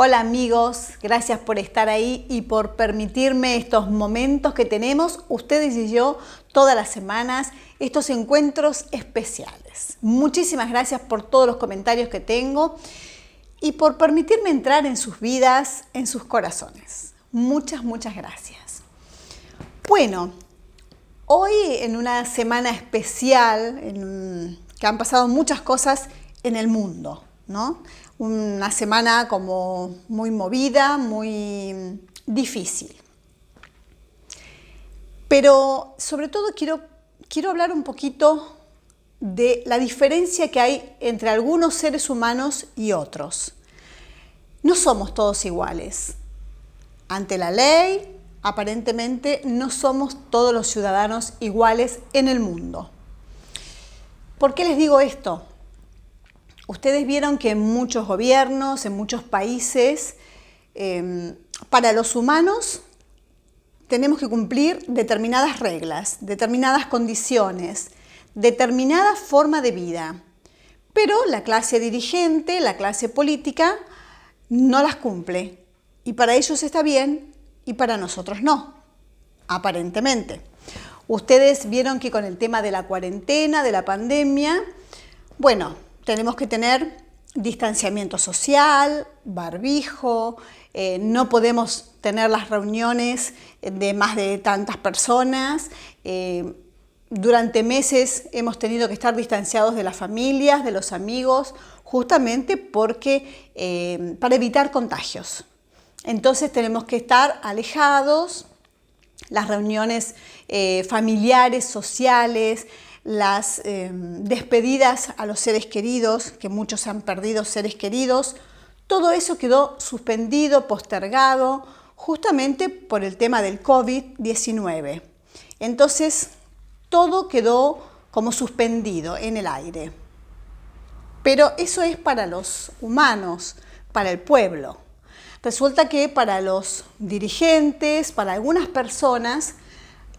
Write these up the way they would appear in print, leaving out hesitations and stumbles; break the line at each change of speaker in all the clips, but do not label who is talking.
Hola amigos, gracias por estar ahí y por permitirme estos momentos que tenemos ustedes y yo todas las semanas, estos encuentros especiales. Muchísimas gracias por todos los comentarios que tengo y por permitirme entrar en sus vidas, en sus corazones. Muchas gracias. Bueno, hoy en una semana especial, que han pasado muchas cosas en el mundo, ¿no? Una semana como muy movida, muy difícil. Pero sobre todo quiero hablar un poquito de la diferencia que hay entre algunos seres humanos y otros. No somos todos iguales. Ante la ley, aparentemente no somos todos los ciudadanos iguales en el mundo. ¿Por qué les digo esto? Ustedes vieron que en muchos gobiernos, en muchos países, para los humanos tenemos que cumplir determinadas reglas, determinadas condiciones, determinada forma de vida. Pero la clase dirigente, la clase política, no las cumple. Y para ellos está bien y para nosotros no, aparentemente. Ustedes vieron que con el tema de la cuarentena, de la pandemia, bueno, tenemos que tener distanciamiento social, barbijo, no podemos tener las reuniones de más de tantas personas. Durante meses hemos tenido que estar distanciados de las familias, de los amigos, justamente porque para evitar contagios. Entonces tenemos que estar alejados, las reuniones familiares, sociales, las despedidas a los seres queridos, que muchos han perdido seres queridos, todo eso quedó suspendido, postergado, justamente por el tema del COVID-19. Entonces, todo quedó como suspendido en el aire. Pero eso es para los humanos, para el pueblo. Resulta que para los dirigentes, para algunas personas,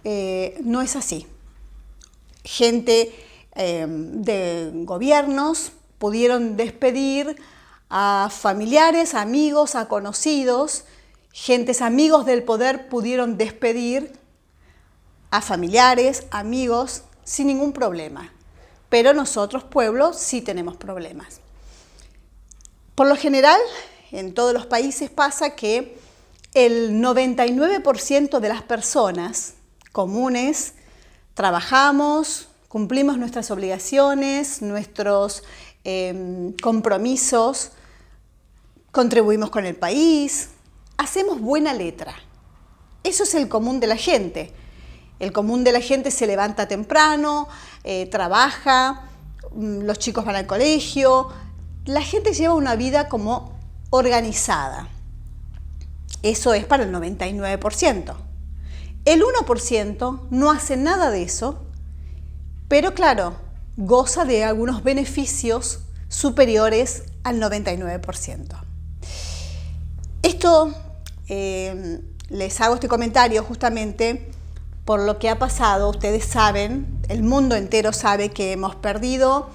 no es así. Gente de gobiernos pudieron despedir a familiares, amigos, a conocidos. Gentes amigos del poder pudieron despedir a familiares, amigos, sin ningún problema. Pero nosotros, pueblo, sí tenemos problemas. Por lo general, en todos los países pasa que el 99% de las personas comunes trabajamos, cumplimos nuestras obligaciones, nuestros compromisos, contribuimos con el país, hacemos buena letra. Eso es el común de la gente. El común de la gente se levanta temprano, trabaja, los chicos van al colegio. La gente lleva una vida como organizada. Eso es para el 99%. El 1% no hace nada de eso, pero claro, goza de algunos beneficios superiores al 99%. Esto, les hago este comentario justamente por lo que ha pasado. Ustedes saben, el mundo entero sabe que hemos perdido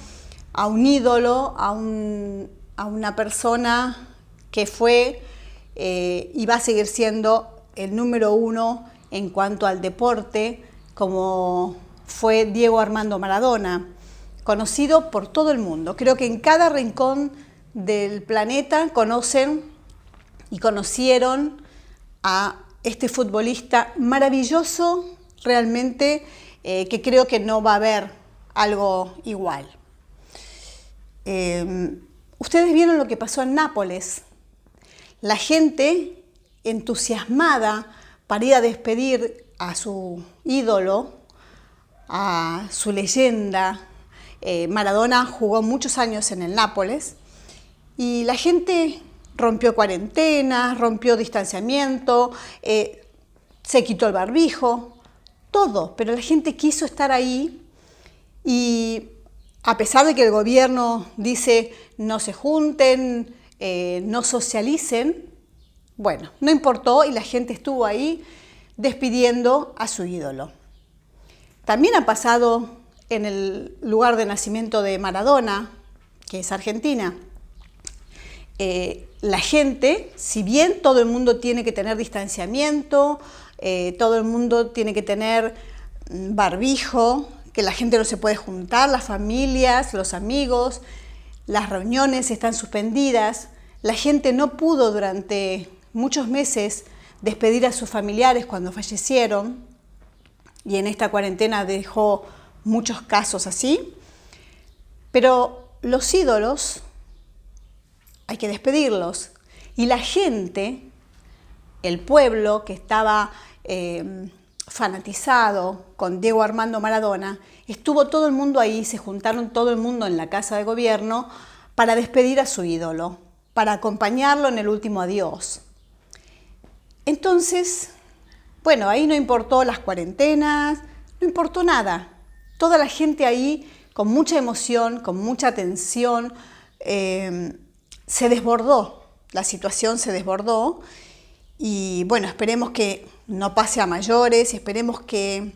a un ídolo, a una persona que fue y va a seguir siendo el número uno en cuanto al deporte, como fue Diego Armando Maradona, conocido por todo el mundo. Creo que en cada rincón del planeta conocen y conocieron a este futbolista maravilloso, realmente, que creo que no va a haber algo igual. Ustedes vieron lo que pasó en Nápoles. La gente entusiasmada para ir a despedir a su ídolo, a su leyenda. Maradona jugó muchos años en el Nápoles y la gente rompió cuarentenas, rompió distanciamiento, se quitó el barbijo, todo, pero la gente quiso estar ahí y a pesar de que el gobierno dice no se junten, no socialicen, bueno, no importó y la gente estuvo ahí despidiendo a su ídolo. También ha pasado en el lugar de nacimiento de Maradona, que es Argentina. la gente, si bien todo el mundo tiene que tener distanciamiento, todo el mundo tiene que tener barbijo, que la gente no se puede juntar, las familias, los amigos, las reuniones están suspendidas, la gente no pudo durante muchos meses despedir a sus familiares cuando fallecieron, y en esta cuarentena dejó muchos casos así, pero los ídolos hay que despedirlos. Y la gente, el pueblo que estaba fanatizado con Diego Armando Maradona, estuvo todo el mundo ahí, se juntaron todo el mundo en la casa de gobierno para despedir a su ídolo, para acompañarlo en el último adiós. Entonces, bueno, ahí no importó las cuarentenas, no importó nada. Toda la gente ahí, con mucha emoción, con mucha tensión, se desbordó, la situación se desbordó y bueno, esperemos que no pase a mayores, esperemos que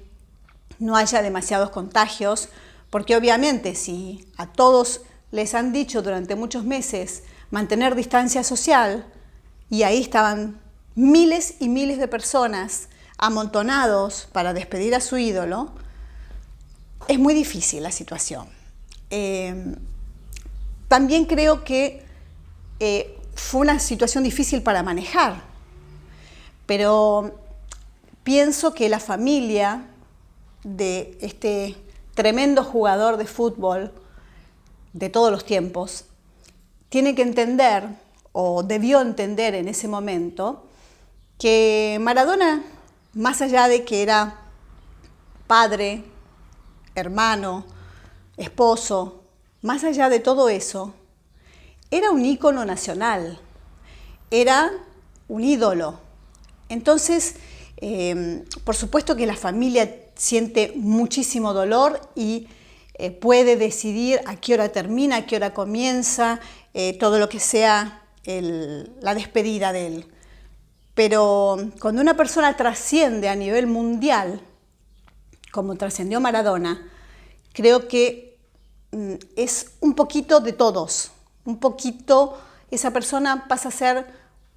no haya demasiados contagios, porque obviamente si a todos les han dicho durante muchos meses mantener distancia social y ahí estaban miles y miles de personas amontonados para despedir a su ídolo, es muy difícil la situación. También creo que fue una situación difícil para manejar, pero pienso que la familia de este tremendo jugador de fútbol de todos los tiempos tiene que entender, o debió entender en ese momento, que Maradona, más allá de que era padre, hermano, esposo, más allá de todo eso, era un ícono nacional, era un ídolo. Entonces, por supuesto que la familia siente muchísimo dolor y puede decidir a qué hora termina, a qué hora comienza, todo lo que sea la despedida de él. Pero cuando una persona trasciende a nivel mundial, como trascendió Maradona, creo que es un poquito de todos, un poquito, esa persona pasa a ser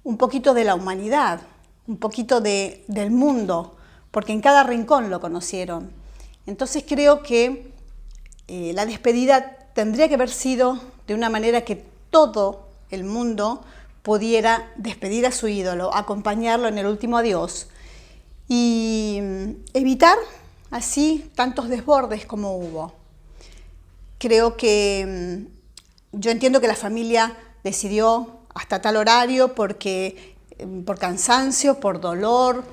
un poquito de la humanidad, un poquito del mundo, porque en cada rincón lo conocieron. Entonces creo que la despedida tendría que haber sido de una manera que todo el mundo pudiera despedir a su ídolo, acompañarlo en el último adiós y evitar así tantos desbordes como hubo. Creo que yo entiendo que la familia decidió hasta tal horario porque por cansancio, por dolor,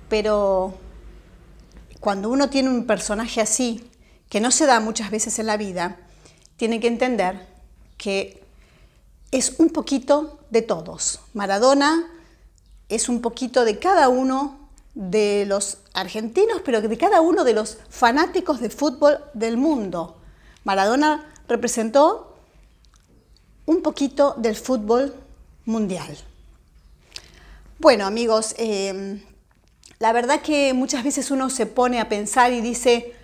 pero cuando uno tiene un personaje así, que no se da muchas veces en la vida, tiene que entender que es un poquito de todos. Maradona es un poquito de cada uno de los argentinos, pero de cada uno de los fanáticos de fútbol del mundo. Maradona representó un poquito del fútbol mundial. Bueno, amigos, la verdad que muchas veces uno se pone a pensar y dice,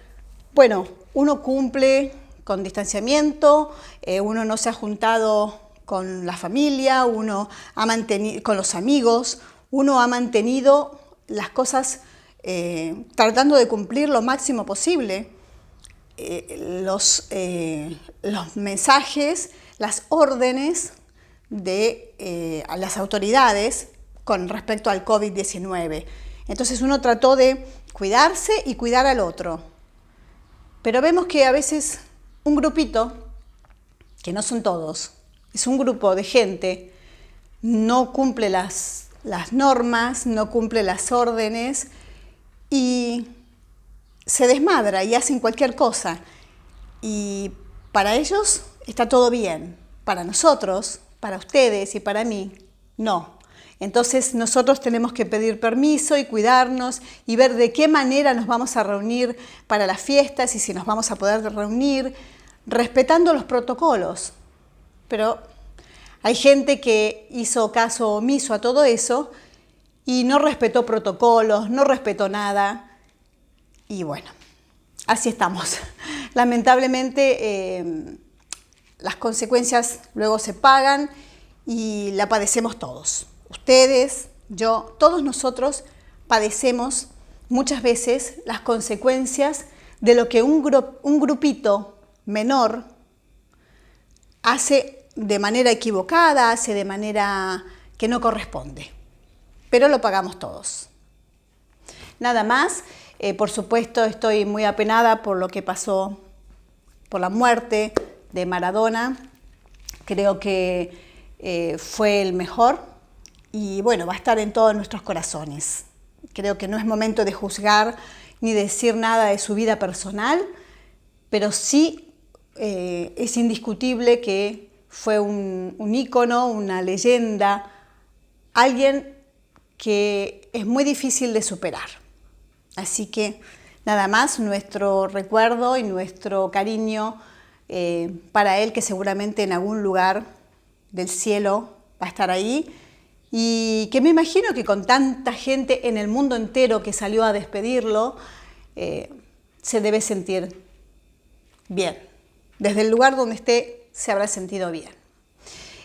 bueno, uno cumple con distanciamiento, uno no se ha juntado con la familia, uno ha mantenido con los amigos, uno ha mantenido las cosas tratando de cumplir lo máximo posible. Los mensajes, las órdenes de a las autoridades con respecto al COVID-19. Entonces uno trató de cuidarse y cuidar al otro. Pero vemos que a veces un grupito, que no son todos, es un grupo de gente, no cumple las normas, no cumple las órdenes y se desmadra y hacen cualquier cosa. Y para ellos está todo bien, para nosotros, para ustedes y para mí, no. Entonces nosotros tenemos que pedir permiso y cuidarnos y ver de qué manera nos vamos a reunir para las fiestas y si nos vamos a poder reunir, respetando los protocolos. Pero hay gente que hizo caso omiso a todo eso y no respetó protocolos, no respetó nada. Y bueno, así estamos. Lamentablemente las consecuencias luego se pagan y la padecemos todos. Ustedes, yo, todos nosotros padecemos muchas veces las consecuencias de lo que un grupito menor hace de manera equivocada, hace de manera que no corresponde. Pero lo pagamos todos. Nada más, por supuesto estoy muy apenada por lo que pasó, por la muerte de Maradona. Creo que fue el mejor y bueno, va a estar en todos nuestros corazones. Creo que no es momento de juzgar ni decir nada de su vida personal, pero sí es indiscutible que fue un ícono, una leyenda, alguien que es muy difícil de superar. Así que nada más, nuestro recuerdo y nuestro cariño para él, que seguramente en algún lugar del cielo va a estar ahí, y que me imagino que con tanta gente en el mundo entero que salió a despedirlo, se debe sentir bien. Desde el lugar donde esté se habrá sentido bien.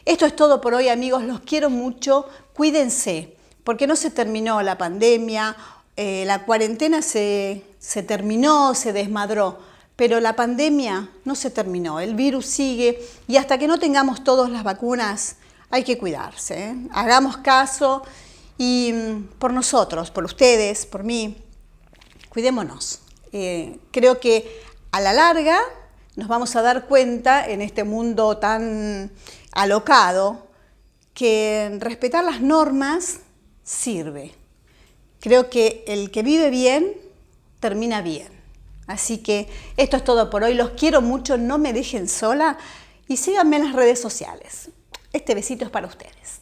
Esto es todo por hoy, amigos, los quiero mucho, cuídense, porque no se terminó la pandemia, la cuarentena se terminó, se desmadró, pero la pandemia no se terminó, el virus sigue y hasta que no tengamos todas las vacunas hay que cuidarse, ¿eh? Hagamos caso y por nosotros, por ustedes, por mí, cuidémonos. Creo que a la larga nos vamos a dar cuenta en este mundo tan alocado que respetar las normas sirve. Creo que el que vive bien termina bien. Así que esto es todo por hoy. Los quiero mucho, no me dejen sola y síganme en las redes sociales. Este besito es para ustedes.